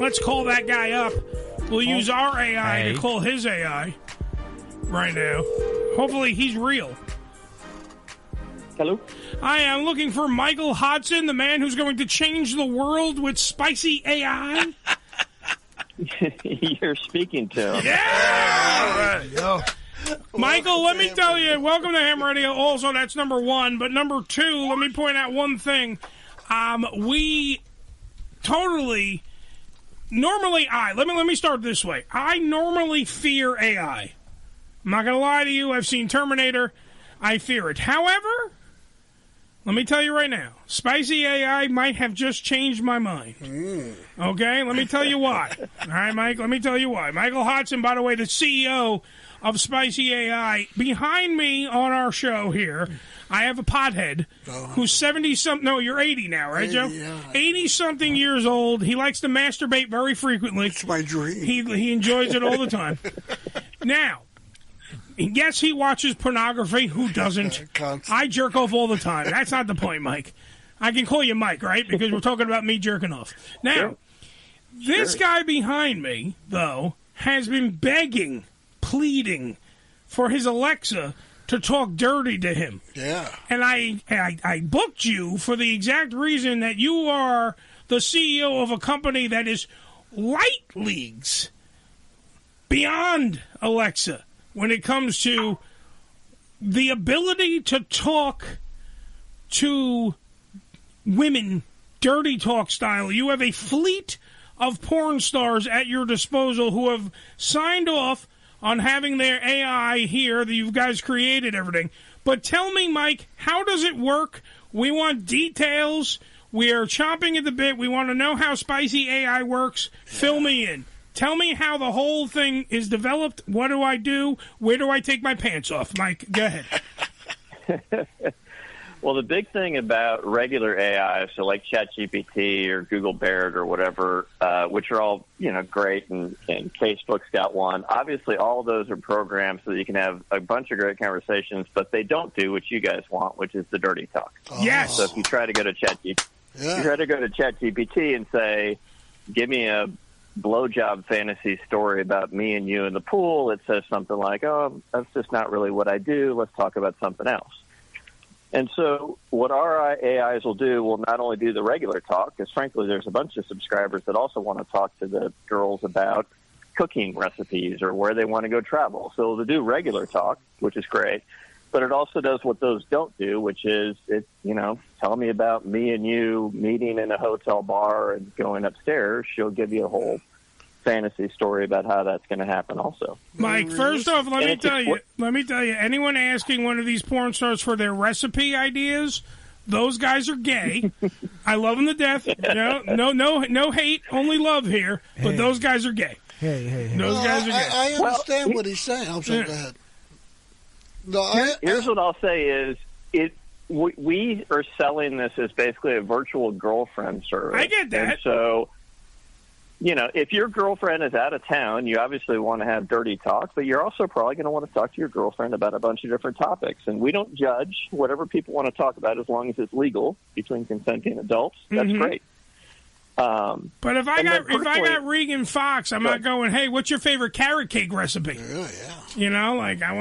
let's call that guy up. We'll use our AI to call his AI right now. Hopefully he's real. Hello? Hi, I'm looking for Michael Hodson, the man who's going to change the world with spicy AI. You're speaking to him. Yeah! All right. Michael, let me tell you, welcome to Ham Radio. Also, that's number one. But number two, let me point out one thing. We totally... Normally, let me start this way. I normally fear AI. I'm not going to lie to you. I've seen Terminator. I fear it. However, let me tell you right now, spicy AI might have just changed my mind. Okay? Let me tell you why. All right, Mike? Let me tell you why. Michael Hodson, by the way, the CEO of Spicy AI. Behind me on our show here, I have a pothead who's 70-something. No, you're 80 now, right, Joe? Yeah. 80-something years old. He likes to masturbate very frequently. It's my dream. He enjoys it all the time. Now, yes, he watches pornography. Who doesn't? I jerk off all the time. That's not the point, Mike. I can call you Mike, right? Because we're talking about me jerking off. Now, this guy behind me, though, has been begging, pleading for his Alexa to talk dirty to him. Yeah. And I booked you for the exact reason that you are the CEO of a company that is light leagues beyond Alexa when it comes to the ability to talk to women, dirty talk style. You have a fleet of porn stars at your disposal who have signed off on having their AI here, that you guys created everything. But tell me, Mike, how does it work? We want details. We are chomping at the bit. We want to know how Spicy AI works. Fill me in. Tell me how the whole thing is developed. What do I do? Where do I take my pants off? Mike, go ahead. Well, the big thing about regular AI, so like ChatGPT or Google BERT or whatever, which are all, great, and Facebook's got one. Obviously, all of those are programmed so that you can have a bunch of great conversations, but they don't do what you guys want, which is the dirty talk. Yes. So if you try to go to ChatGPT and say, give me a blowjob fantasy story about me and you in the pool, it says something like, oh, that's just not really what I do. Let's talk about something else. And so what our AIs will do will not only do the regular talk, because frankly there's a bunch of subscribers that also want to talk to the girls about cooking recipes or where they want to go travel. So it'll do regular talk, which is great. But it also does what those don't do, which is, tell me about me and you meeting in a hotel bar and going upstairs. She'll give you a whole fantasy story about how that's going to happen also. Mike, first off, let me tell you, anyone asking one of these porn stars for their recipe ideas, those guys are gay. I love them to death. No hate, only love here, but those guys are gay. Hey. Those guys are gay. I understand what he's saying. I'm sorry, go ahead. Here's what I'll say is, we are selling this as basically a virtual girlfriend service. I get that. And so, if your girlfriend is out of town, you obviously want to have dirty talk, but you're also probably going to want to talk to your girlfriend about a bunch of different topics. And we don't judge whatever people want to talk about as long as it's legal between consenting adults. That's great. But if I got Reagan Fox, I'm not going, hey, what's your favorite carrot cake recipe? Yeah.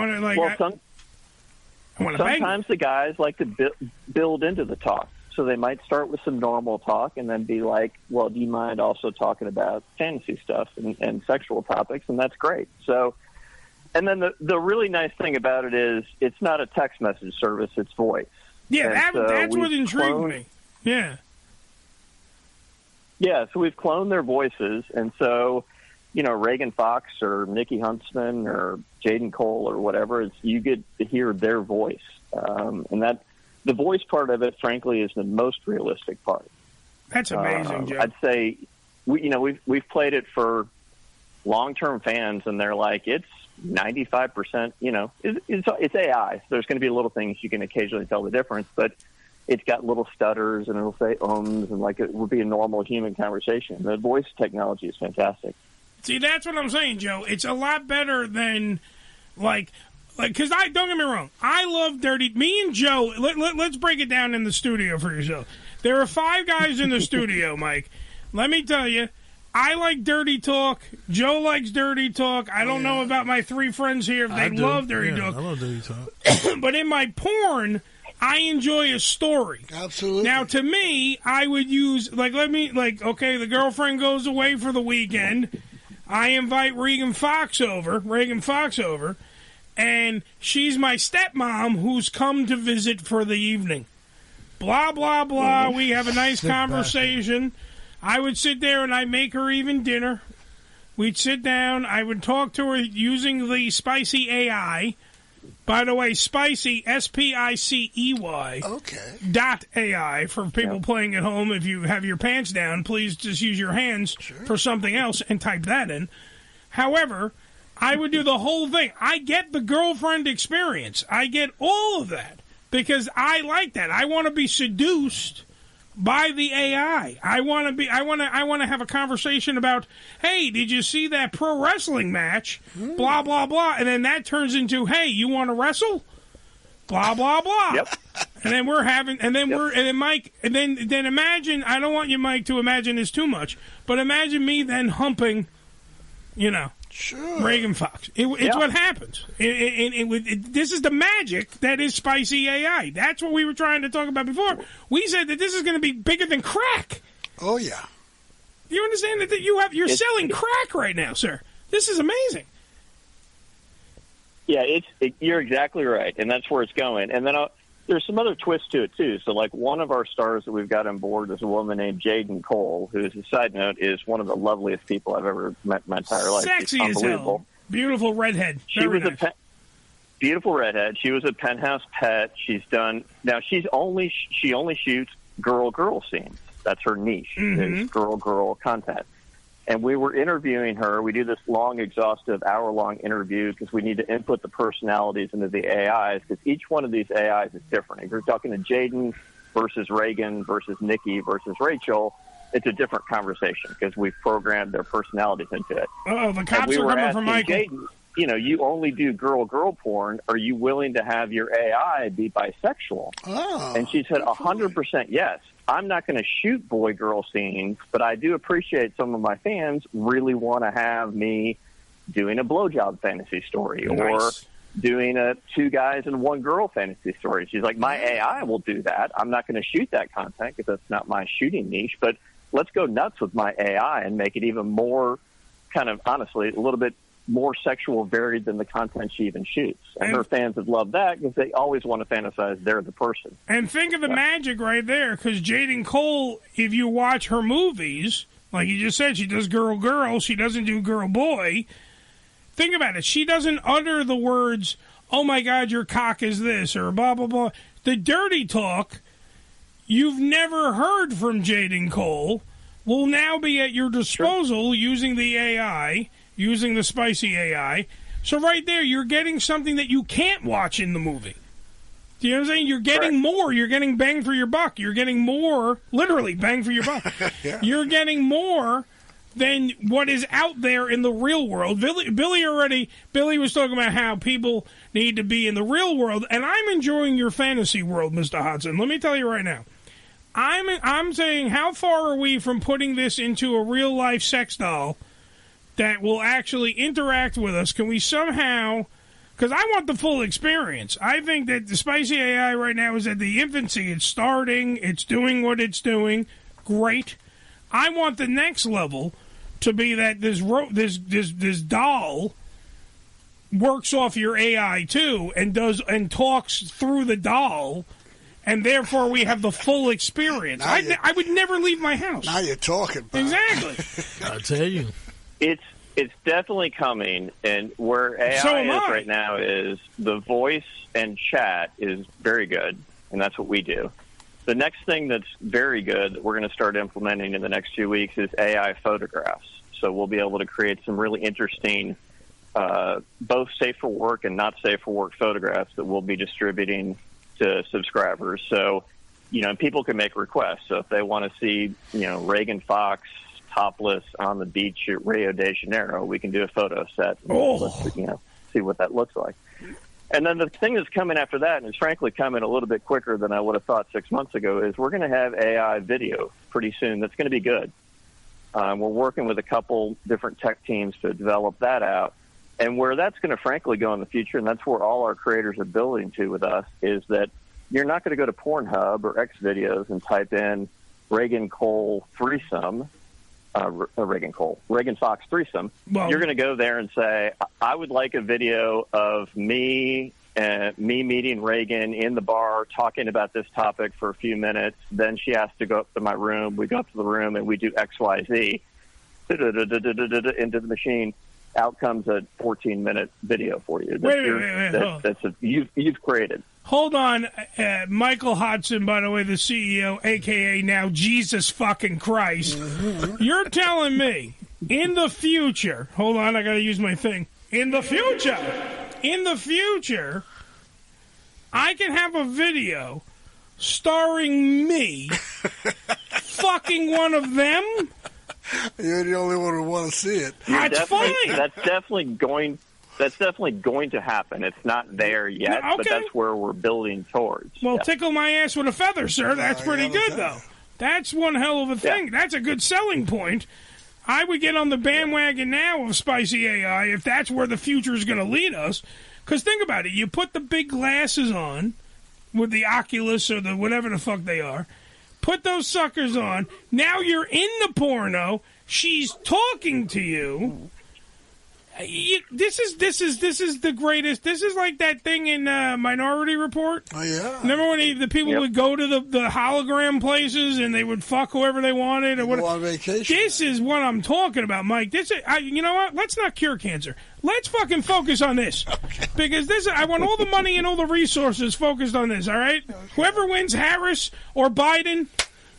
I want to, sometimes the guys like to build into the talk. So they might start with some normal talk and then be like, well, do you mind also talking about fantasy stuff and sexual topics? And that's great. So, and then the really nice thing about it is it's not a text message service, it's voice. Yeah, that's what intrigued me. Yeah. Yeah, so we've cloned their voices. And so, Reagan Fox or Nikki Huntsman or Jaden Cole or whatever, you get to hear their voice. And that, the voice part of it, frankly, is the most realistic part. That's amazing, Joe. I'd say we've played it for long-term fans, and they're like, it's 95%. It's AI. So there's going to be little things you can occasionally tell the difference, but it's got little stutters, and it'll say ums, and like it would be a normal human conversation. The voice technology is fantastic. See, that's what I'm saying, Joe. It's a lot better than because don't get me wrong, I love dirty. Me and Joe, let's break it down in the studio for yourself. There are 5 guys in the studio, Mike. Let me tell you, I like dirty talk. Joe likes dirty talk. I don't know about my three friends here if they love dirty talk. I love dirty talk. But in my porn, I enjoy a story. Absolutely. Now, to me, I would use, okay, the girlfriend goes away for the weekend. I invite Reagan Fox over, and she's my stepmom who's come to visit for the evening. Blah, blah, blah. We have a nice conversation. I would sit there and I'd make her even dinner. We'd sit down. I would talk to her using the spicy AI. By the way, spicy, SPICEY. Okay. .ai for people playing at home. If you have your pants down, please just use your hands for something else and type that in. However, I would do the whole thing. I get the girlfriend experience. I get all of that because I like that. I want to be seduced by the AI. I want to have a conversation about, hey, did you see that pro wrestling match? Blah blah blah, and then that turns into, hey, you want to wrestle? Blah blah blah. Yep. And then we're having, and then Mike, and then imagine. I don't want you, Mike, to imagine this too much, but imagine me then humping, Reagan Fox. It's what happens. This is the magic that is spicy AI. That's what we were trying to talk about before. We said that this is going to be bigger than crack. Oh, yeah. You understand that you're selling crack right now, sir? This is amazing. Yeah, you're exactly right, and that's where it's going. And then there's some other twists to it, too. So, like, one of our stars that we've got on board is a woman named Jaden Cole, who, as a side note, is one of the loveliest people I've ever met in my entire life. Sexy She's unbelievable. As hell. Beautiful redhead. She was beautiful redhead. She was a Penthouse pet. She's done – now, she only shoots girl-girl scenes. That's her niche, is girl-girl content. And we were interviewing her. We do this long, exhaustive, hour-long interview because we need to input the personalities into the AIs because each one of these AIs is different. If you're talking to Jaden versus Reagan versus Nikki versus Rachel, it's a different conversation because we've programmed their personalities into it. Oh, the cops are coming for Michael. Jaden, you only do girl-girl porn. Are you willing to have your AI be bisexual? Oh, and she said 100% yes. I'm not going to shoot boy-girl scenes, but I do appreciate some of my fans really want to have me doing a blowjob fantasy story or doing a two guys and one girl fantasy story. She's like, my AI will do that. I'm not going to shoot that content because that's not my shooting niche, but let's go nuts with my AI and make it even more kind of, honestly, a little bit more sexual varied than the content she even shoots. And her fans have loved that because they always want to fantasize they're the person. And think of the magic right there, because Jaden Cole, if you watch her movies, like you just said, she does girl-girl, she doesn't do girl-boy. Think about it. She doesn't utter the words, oh, my God, your cock is this, or blah, blah, blah. The dirty talk you've never heard from Jaden Cole will now be at your disposal using the AI, using the spicy AI. So right there, you're getting something that you can't watch in the movie. Do you know what I'm saying? You're getting more. You're getting bang for your buck. You're getting more, literally, bang for your buck. You're getting more than what is out there in the real world. Billy was talking about how people need to be in the real world, and I'm enjoying your fantasy world, Mr. Hodson. Let me tell you right now. I'm saying, how far are we from putting this into a real-life sex doll that will actually interact with us? Can we somehow... Because I want the full experience. I think that the spicy AI right now is at the infancy. It's starting. It's doing what it's doing. Great. I want the next level to be that this doll works off your AI too and talks through the doll, and therefore we have the full experience. I would never leave my house. Now you're talking, Bob. Exactly. I tell you, it's definitely coming, and where AI is right now is the voice and chat is very good, and that's what we do. The next thing that's very good that we're going to start implementing in the next 2 weeks is AI photographs. So we'll be able to create some really interesting, both safe for work and not safe for work photographs that we'll be distributing to subscribers. So, people can make requests. So if they want to see, Reagan Fox topless on the beach at Rio de Janeiro, we can do a photo set and see what that looks like. And then the thing that's coming after that, and it's frankly coming a little bit quicker than I would have thought 6 months ago, is we're going to have AI video pretty soon that's going to be good. We're working with a couple different tech teams to develop that out. And where that's going to frankly go in the future, and that's where all our creators are building to with us, is that you're not going to go to Pornhub or Xvideos and type in Reagan Cole threesome, Reagan Fox threesome. Well, you're going to go there and say, I would like a video of me meeting Reagan in the bar talking about this topic for a few minutes. Then she has to go up to my room. We go up to the room and we do XYZ into the machine. Out comes a 14-minute video for you. You've created. Hold on, Michael Hodson, by the way, the CEO, a.k.a. now Jesus fucking Christ. You're telling me in the future, hold on, I got to use my thing. In the future, I can have a video starring me fucking one of them? You're the only one who want to see it. That's fine. That's definitely going to happen. It's not there yet, okay. But that's where we're building towards. Well, tickle my ass with a feather, sir. That's pretty good, though. That's one hell of a thing. Yeah. That's a good selling point. I would get on the bandwagon now of Spicy AI if that's where the future is going to lead us. Because think about it. You put the big glasses on with the Oculus or the whatever the fuck they are. Put those suckers on. Now you're in the porno. She's talking to you. This is the greatest. This is like that thing in Minority Report. Oh yeah. Remember when the people would go to the hologram places and they would fuck whoever they wanted or whatever. Go on vacation. This is what I'm talking about, Mike. You know what? Let's not cure cancer. Let's fucking focus on this, because I want all the money and all the resources focused on this. All right. Okay. Whoever wins, Harris or Biden,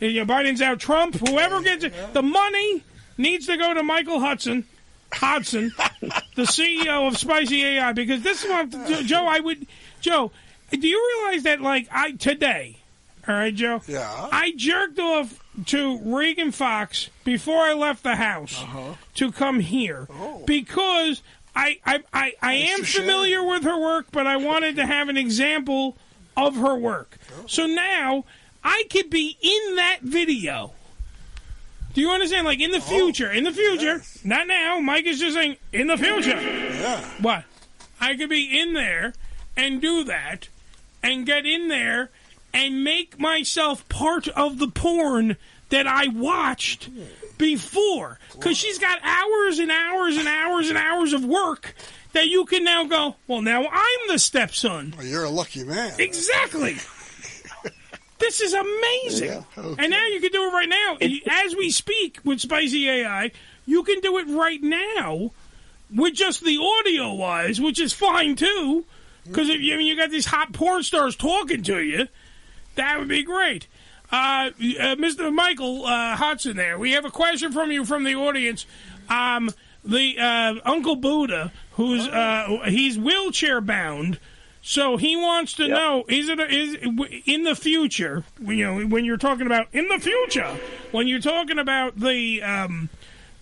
Biden's out. Trump, whoever gets it, the money needs to go to Michael Hodson, the CEO of Spicy AI, because this is what Joe, do you realize that today, all right, Joe? Yeah. I jerked off to Reagan Fox before I left the house to come here because I am familiar with her work, but I wanted to have an example of her work. So now I could be in that video. Do you understand? Like in the future, yes. Not now. Mike is just saying in the future. Yeah. What? I could be in there and do that and get in there and make myself part of the porn that I watched before. Because she's got hours and hours and hours and hours of work that you can now go, well, now I'm the stepson. Well, you're a lucky man. Exactly. This is amazing. Yeah, okay. And now you can do it right now. As we speak with Spicy AI, you can do it right now with just the audio-wise, which is fine, too. Because if you got these hot porn stars talking to you, that would be great. Mr. Michael Hodson there, we have a question from you from the audience. Uncle Buddha, he's wheelchair-bound, so he wants to know, is in the future, when you're talking about in the future, when you're talking about the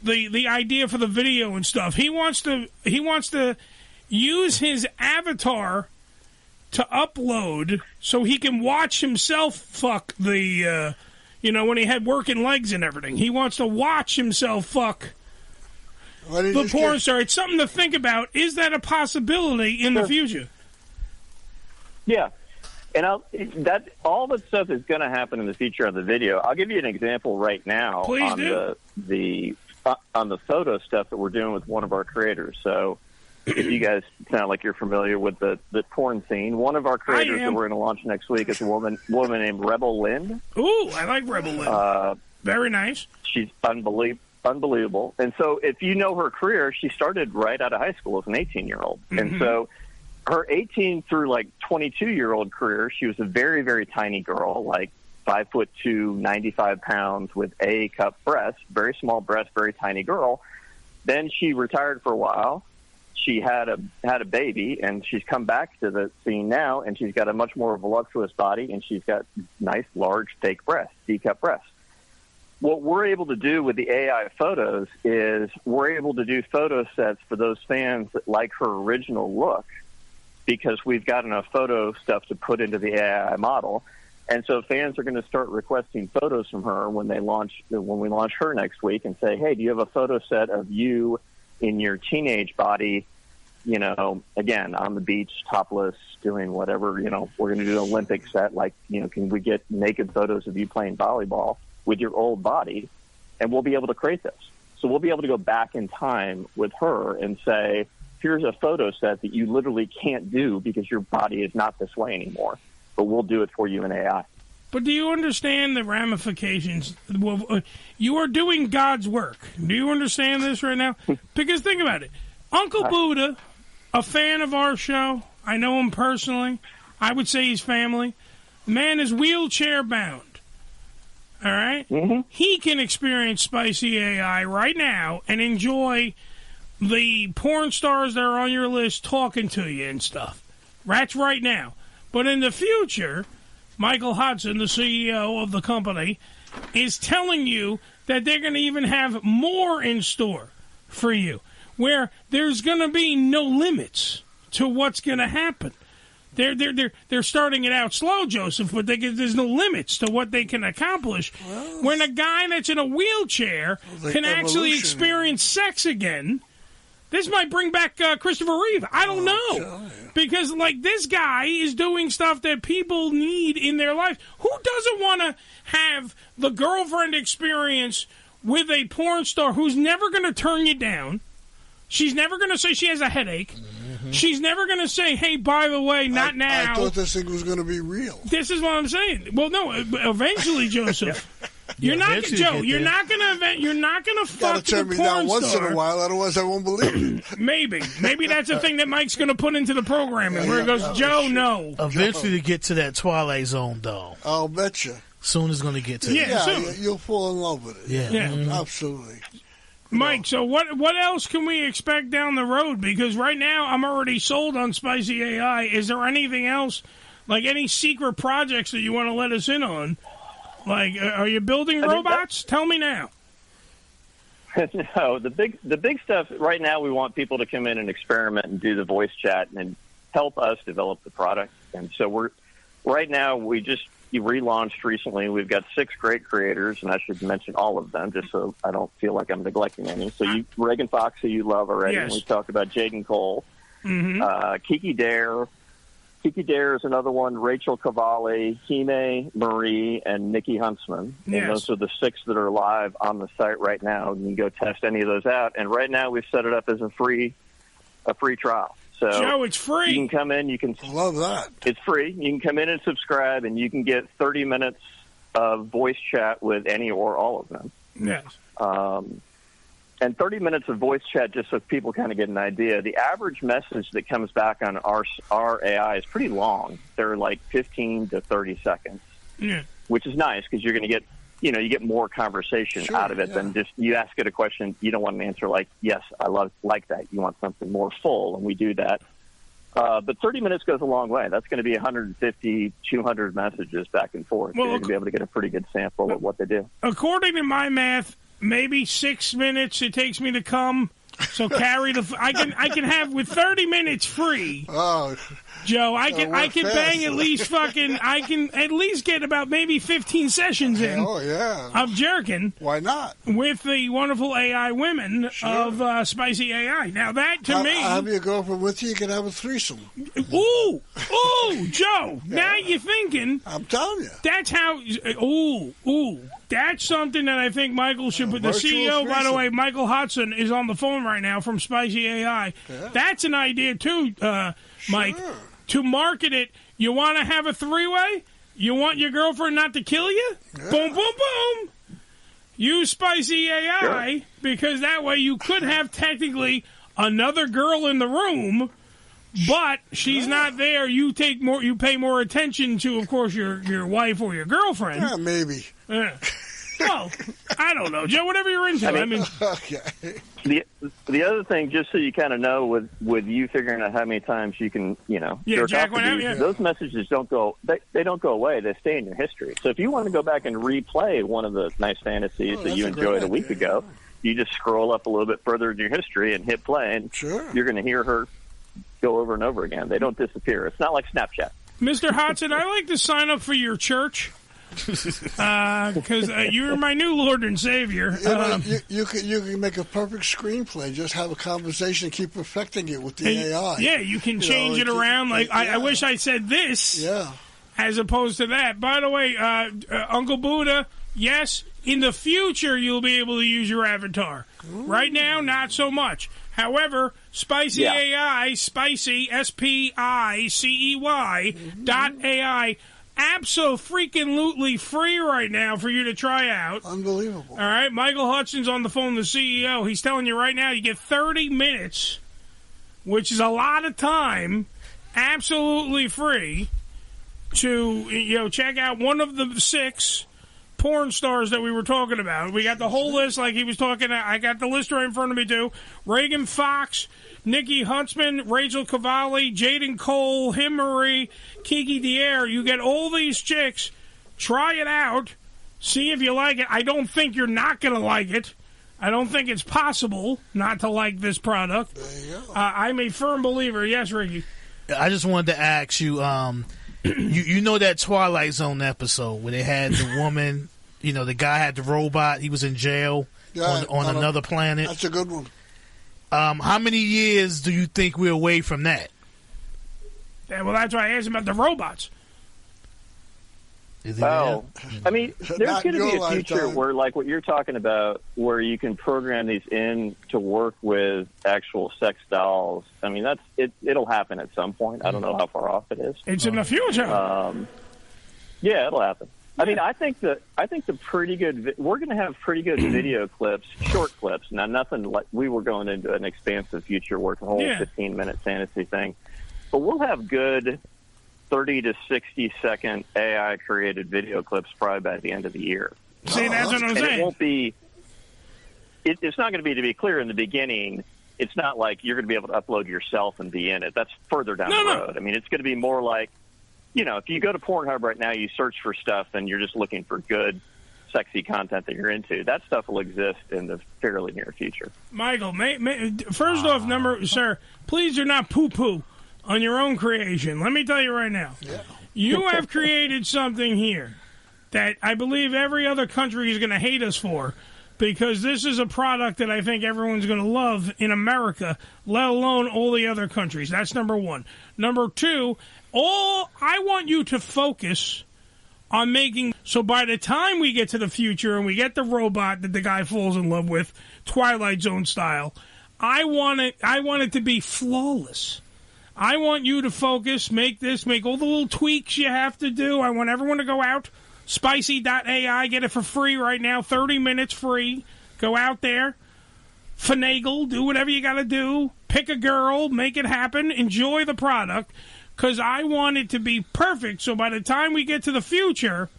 idea for the video and stuff, he wants to use his avatar to upload so he can watch himself fuck the when he had working legs and everything. He wants to watch himself fuck the porn star. It's something to think about. Is that a possibility in the future? Yeah, and all that stuff is going to happen in the future on the video. I'll give you an example right now. Please do. On the photo stuff that we're doing with one of our creators. So if you guys sound like you're familiar with the porn scene, one of our creators that we're going to launch next week is a woman named Rebel Lynn. Ooh, I like Rebel Lynn. Very nice. She's unbelievable. And so if you know her career, she started right out of high school as an 18-year-old. Mm-hmm. And so her 18 through 22-year-old career, she was a very, very tiny girl, 5'2", 95 pounds with A-cup breasts, very small breasts, very tiny girl. Then she retired for a while. She had a baby, and she's come back to the scene now, and she's got a much more voluptuous body, and she's got nice, large, fake breasts, D-cup breasts. What we're able to do with the AI photos is we're able to do photo sets for those fans that like her original look, because we've got enough photo stuff to put into the AI model. And so fans are going to start requesting photos from her when we launch her next week, and say, hey, do you have a photo set of you in your teenage body, again, on the beach, topless, doing whatever, we're going to do an Olympic set. Like, can we get naked photos of you playing volleyball with your old body? And we'll be able to create this. So we'll be able to go back in time with her and say, here's a photo set that you literally can't do because your body is not this way anymore. But we'll do it for you in AI. But do you understand the ramifications? You are doing God's work. Do you understand this right now? Because think about it. Uncle Buddha, a fan of our show. I know him personally. I would say he's family. The man is wheelchair bound. All right? Mm-hmm. He can experience spicy AI right now and enjoy the porn stars that are on your list talking to you and stuff. That's right now. But in the future, Michael Hodson, the CEO of the company, is telling you that they're going to even have more in store for you, where there's going to be no limits to what's going to happen. They're starting it out slow, Joseph, but there's no limits to what they can accomplish. Well, when a guy that's in a wheelchair can actually experience sex again. This might bring back Christopher Reeve. I don't know. Because, this guy is doing stuff that people need in their life. Who doesn't want to have the girlfriend experience with a porn star who's never going to turn you down? She's never going to say she has a headache. Mm-hmm. She's never going to say, hey, by the way, not now. I thought this thing was going to be real. This is what I'm saying. Well, no, eventually, Joseph. You're not, Joe. You're not gonna fuck the porn star. Turn me down once in a while, otherwise I won't believe it. Maybe that's a thing that Mike's gonna put into the programming where it goes, Joe, no. Eventually, to get to that Twilight Zone, though. I'll bet you. Soon is gonna get to that. Yeah, you'll fall in love with it. Yeah. Absolutely. Mike, so what else can we expect down the road? Because right now I'm already sold on Spicy AI. Is there anything else, like any secret projects that you want to let us in on? Like, are you building robots? Tell me now. No, the big stuff right now, we want people to come in and experiment and do the voice chat and help us develop the product. And so right now we just relaunched recently. We've got 6 great creators, and I should mention all of them just so I don't feel like I'm neglecting any. So Reagan Fox, who you love already, yes. And we talked about Jaden Cole, mm-hmm. Kiki Dare. Kiki Dare is another one, Rachel Cavalli, Hime Marie, and Nikki Huntsman. Yes. And those are the 6 that are live on the site right now. You can go test any of those out. And right now we've set it up as a free trial. So Joe, it's free. You can come in. You can love that. It's free. You can come in and subscribe, and you can get 30 minutes of voice chat with any or all of them. Yes. And 30 minutes of voice chat, just so people kind of get an idea. The average message that comes back on our AI is pretty long. They're like 15 to 30 seconds, which is nice because you're going to get, you get more conversation out of it than just you ask it a question. You don't want an answer like, yes, I like that. You want something more full, and we do that. But 30 minutes goes a long way. That's going to be 150, 200 messages back and forth. Well, you're going to be able to get a pretty good sample of what they do. According to my math, maybe 6 minutes it takes me to come. So carry the. I can have with 30 minutes free. Oh, Joe, I can bang at least fucking. I can at least get about maybe 15 sessions in. Oh yeah. Of jerking. Why not? With the wonderful AI women of Spicy AI. Now that to me. Have your girlfriend with you. You can have a threesome. Ooh, Joe. Now you're thinking. I'm telling you. That's how. Ooh. That's something that I think Michael should put. The CEO, by the way, Michael Hudson, is on the phone right now from Spicy AI. Yeah. That's an idea, too, Mike, to market it. You want to have a 3-way? You want your girlfriend not to kill you? Yeah. Boom, boom, boom. Use Spicy AI because that way you could have technically another girl in the room, but she's not there. You pay more attention to, of course, your wife or your girlfriend. Yeah, maybe. Yeah. Well, I don't know, Joe. Whatever you're into. I mean, okay. The other thing, just so you kind of know, with you figuring out how many times you can, jack one out, those messages don't go. They don't go away. They stay in your history. So if you want to go back and replay one of the nice fantasies that you enjoyed a week ago, you just scroll up a little bit further in your history and hit play, and you're going to hear her go over and over again. They don't disappear. It's not like Snapchat. Mr. Hodson, I'd like to sign up for your church. Because you're my new Lord and Savior. You can make a perfect screenplay. Just have a conversation and keep perfecting it with the AI. Yeah, you can change it around. I wish I said this as opposed to that. By the way, Uncle Buddha, yes, in the future you'll be able to use your avatar. Ooh. Right now, not so much. However, Spicy AI, Spicy, SPICEY .ai, abso-freaking-lutely free right now for you to try out. Unbelievable. All right, Michael Hudson's on the phone, the CEO. He's telling you right now you get 30 minutes, which is a lot of time, absolutely free, to check out one of the 6 porn stars that we were talking about. We got the whole list like he was talking. I got the list right in front of me, too. Reagan Fox, Nikki Huntsman, Rachel Cavalli, Jaden Cole, Himmery, Kiki Dier. You get all these chicks. Try it out. See if you like it. I don't think you're not going to like it. I don't think it's possible not to like this product. There you go. I'm a firm believer. Yes, Ricky? I just wanted to ask you, you know that Twilight Zone episode where they had the woman, the guy had the robot, he was in jail on another planet? That's a good one. How many years do you think we're away from that? Yeah, well, that's why I asked about the robots. I mean, there's going to be a future where, like what you're talking about, where you can program these in to work with actual sex dolls. I mean, it'll happen at some point. I don't know how far off it is. It's in the future. Yeah, it'll happen. I mean, I think the pretty good. We're going to have pretty good video clips, short clips. Now, nothing like we were going into an expansive future where it's a whole 15-minute fantasy thing, but we'll have good 30 to 60-second AI-created video clips probably by the end of the year. See, that's what I'm saying. It won't be. It's not going to be clear in the beginning. It's not like you're going to be able to upload yourself and be in it. That's further down the road. I mean, it's going to be more like, if you go to Pornhub right now, you search for stuff and you're just looking for good, sexy content that you're into. That stuff will exist in the fairly near future. Michael, first off, sir, please do not poo-poo on your own creation. Let me tell you right now. Yeah. You have created something here that I believe every other country is going to hate us for, because this is a product that I think everyone's going to love in America, let alone all the other countries. That's number one. Number two, I want you to focus on making, so by the time we get to the future and we get the robot that the guy falls in love with, Twilight Zone style, I want it to be flawless. I want you to focus, make all the little tweaks you have to do. I want everyone to go out, spicy.ai, get it for free right now, 30 minutes free. Go out there, finagle, do whatever you got to do, pick a girl, make it happen, enjoy the product, because I want it to be perfect, so by the time we get to the future,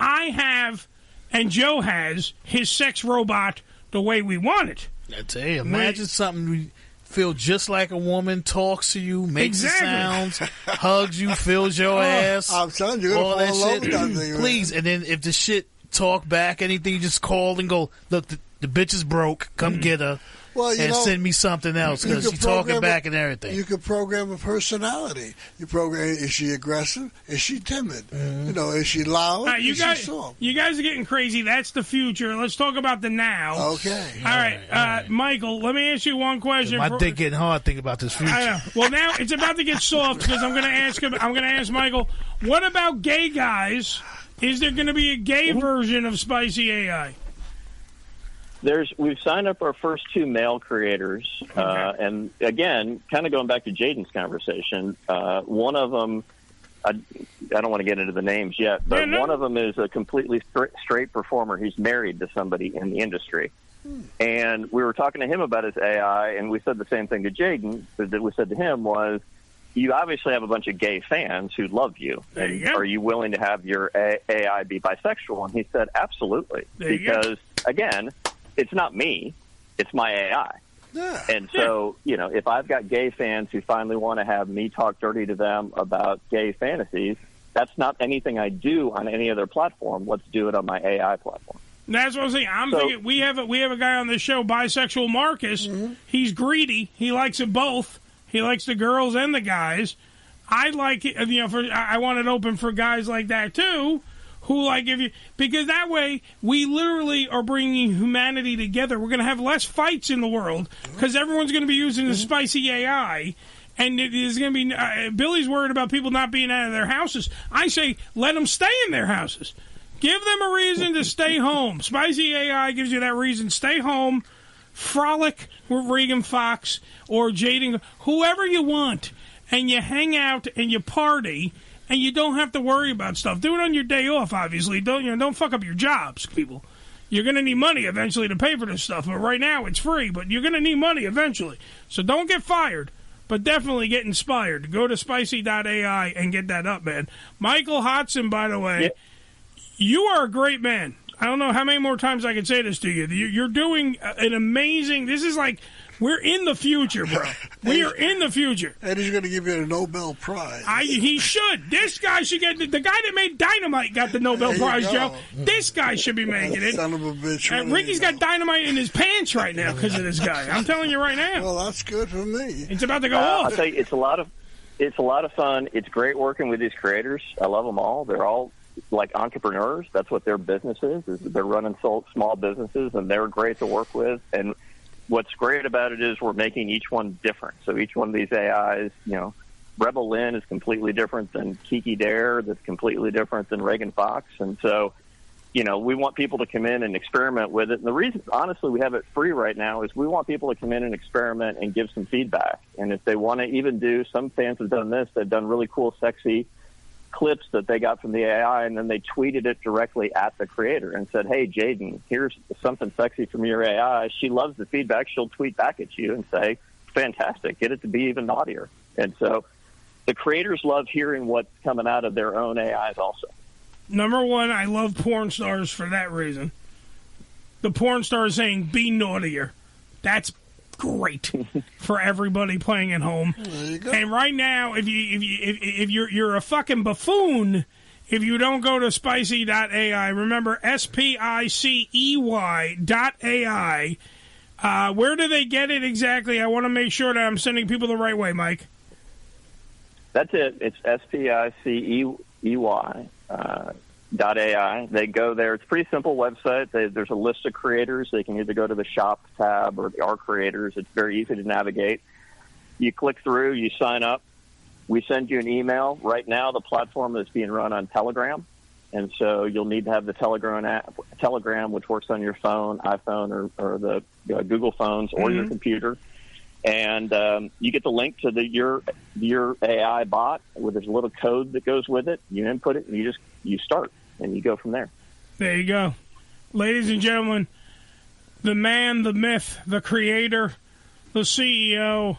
I have, and Joe has, his sex robot the way we want it. I tell you, imagine something we feel just like a woman, talks to you, makes sounds, hugs you, fills your ass. I'm telling you, all that shit. Thing, please, and then if the shit talk back, anything, you just call and go, look, the bitch is broke, come get her. Well, send me something else because she's talking back and everything. You can program a personality. You program, is she aggressive? Is she timid? Mm-hmm. Is she loud? You guys are getting crazy. That's the future. Let's talk about the now. Okay. All right. Michael, let me ask you one question. My dick getting hard thinking about this future. I know. Well, now it's about to get soft because I'm going to ask Michael, what about gay guys? Is there going to be a gay version of Spicy AI? We've signed up our first 2 male creators, and again, kind of going back to Jaden's conversation, one of them, I don't want to get into the names yet, but one of them is a completely straight performer. He's married to somebody in the industry. And we were talking to him about his AI, and we said the same thing to Jaden that we said to him was, you obviously have a bunch of gay fans who love you. Are you willing to have your AI be bisexual? And he said, absolutely. Because, again, it's not me, it's my AI. Yeah. And so, if I've got gay fans who finally want to have me talk dirty to them about gay fantasies, that's not anything I do on any other platform. Let's do it on my AI platform. That's what I'm saying. I'm thinking we have a guy on the show, bisexual Marcus. Mm-hmm. He's greedy. He likes it both. He likes the girls and the guys. I like it, I want it open for guys like that too, who because that way we literally are bringing humanity together. We're going to have less fights in the world because everyone's going to be using the spicy AI. And it is going to be Billy's worried about people not being out of their houses. I say let them stay in their houses. Give them a reason to stay home. Spicy AI gives you that reason. Stay home, frolic with Reagan Fox or Jaden, whoever you want, and you hang out and you party, and you don't have to worry about stuff. Do it on your day off, obviously. Don't fuck up your jobs, people. You're going to need money eventually to pay for this stuff. But right now it's free, but you're going to need money eventually. So don't get fired. But definitely get inspired. Go to spicy.ai and get that up, man. Michael Hodson, by the way, you are a great man. I don't know how many more times I can say this to you. You're doing an amazing... This is like... We're in the future, bro. We are in the future. And he's going to give you a Nobel Prize. He should. This guy should get... The guy that made dynamite got the Nobel Prize, Joe. This guy should be making it. Son of a bitch. And Ricky's got dynamite in his pants right now because of this guy. I'm telling you right now. Well, that's good for me. It's about to go off. I'll tell you, it's a lot of fun. It's great working with these creators. I love them all. They're all like entrepreneurs. That's what their business is they're running small businesses, and they're great to work with. And what's great about it is we're making each one different. So each one of these AIs, Rebel Lynn is completely different than Kiki Dare, that's completely different than Reagan Fox. And so, we want people to come in and experiment with it. And the reason, honestly, we have it free right now is we want people to come in and experiment and give some feedback. And if they want to even do, some fans have done this, they've done really cool, sexy clips that they got from the AI, and then they tweeted it directly at the creator and said, hey, Jaden, here's something sexy from your AI. She loves the feedback. She'll tweet back at you and say, fantastic, get it to be even naughtier. And so the creators love hearing what's coming out of their own AIs also. Number one, I love porn stars for that reason. The porn star is saying, be naughtier. That's great for everybody playing at home. There you go. And right now, if you're a fucking buffoon, if you don't go to spicy.ai, remember SPICEY.ai. Where do they get it exactly? I want to make sure that I'm sending people the right way, Mike. That's it. It's SPICEY. .ai. They go there. It's a pretty simple website. There's a list of creators. They can either go to the shop tab or the Our Creators. It's very easy to navigate. You click through, you sign up. We send you an email. Right now, the platform is being run on Telegram, and so you'll need to have the Telegram, which works on your phone, iPhone, or the Google phones, or your computer. And you get the link to your AI bot, where there's a little code that goes with it. You input it, and you start, and you go from there. There you go. Ladies and gentlemen, the man, the myth, the creator, the CEO,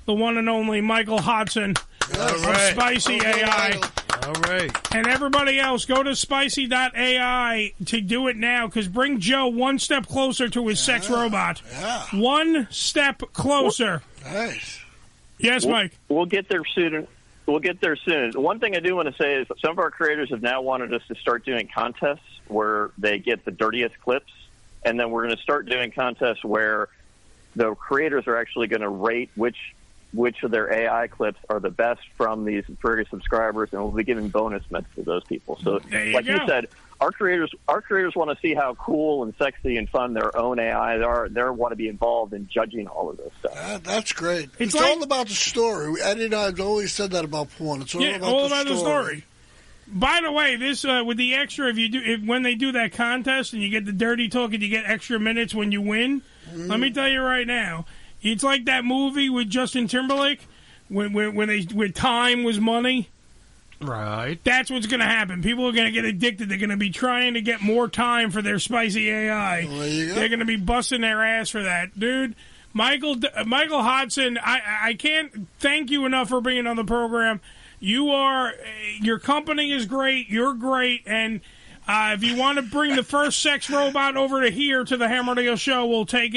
the one and only Michael Hodson of Spicy AI. All right. And everybody else, go to spicy.ai to do it now, because bring Joe one step closer to his sex robot. Yeah. One step closer. Nice. Yes, Mike. We'll get there soon. We'll get there soon. One thing I do want to say is some of our creators have now wanted us to start doing contests where they get the dirtiest clips, and then we're going to start doing contests where the creators are actually going to rate which of their AI clips are the best from these various subscribers, and we'll be giving bonus mitts to those people. So, like you said, our creators want to see how cool and sexy and fun their own AIs are. They want to be involved in judging all of this stuff. That's great. It's like, all about the story. Eddie and I have always said that about porn. It's all about the story. By the way, this with the extra, when they do that contest and you get the dirty talk and you get extra minutes when you win, let me tell you right now, it's like that movie with Justin Timberlake when time was money. Right. That's what's going to happen. People are going to get addicted. They're going to be trying to get more time for their spicy AI. Well, there you go. They're going to be busting their ass for that. Dude, Michael Hodson, I can't thank you enough for being on the program. Your company is great. You're great. And if you want to bring the first sex robot over to here to the Ham Radio Show, we'll take it.